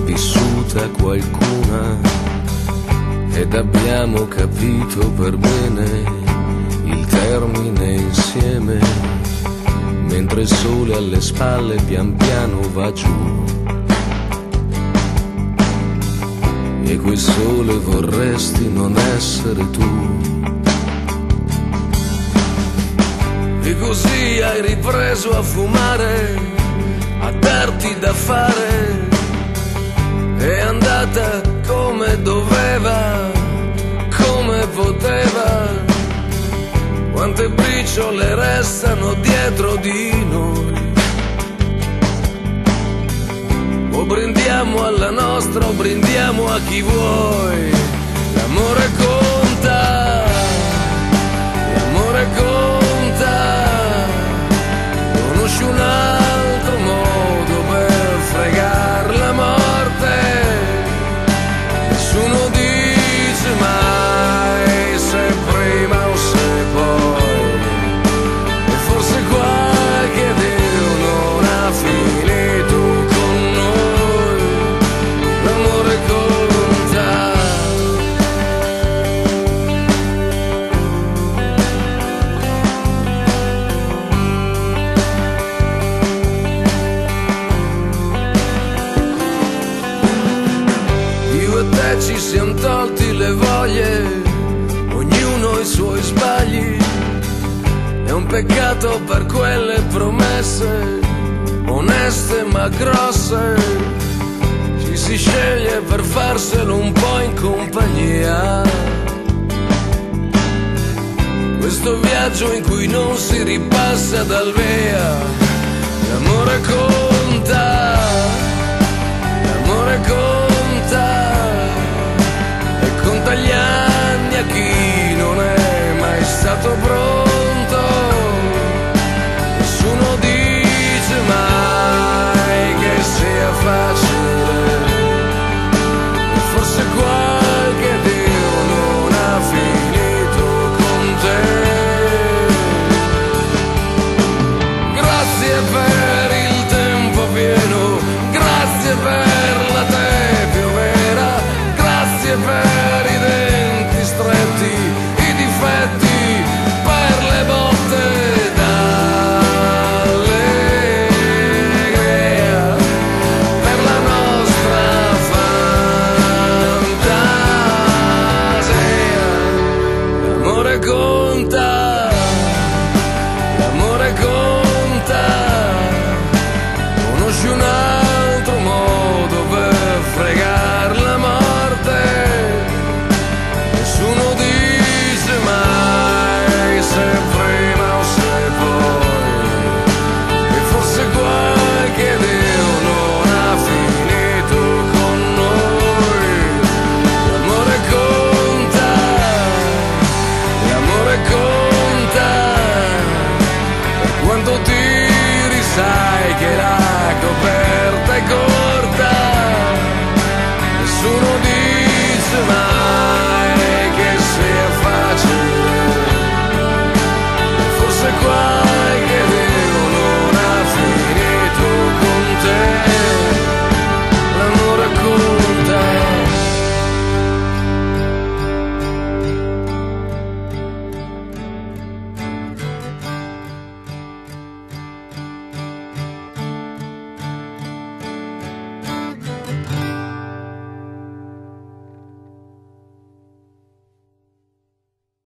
Vissuta qualcuna ed abbiamo capito per bene il termine insieme, mentre il sole alle spalle pian piano va giù. E quel sole vorresti non essere tu. E così hai ripreso a fumare, a darti da fare. È andata come doveva, come poteva. Quante briciole restano dietro di noi. O brindiamo alla nostra o brindiamo a chi vuoi. L'amore conta, l'amore conta. Conosci un altro modo per fregar la morte? Nessuno dice mai se prima o se poi. E forse qualche Dio non ha finito con noi. L'amore conta. Io e te ci siamo tolti le voglie, ognuno i suoi sbagli. È un peccato per quelle promesse, oneste ma grosse. Ci si sceglie per farselo un po' in compagnia. Questo viaggio in cui non si ripassa dal via. L'amore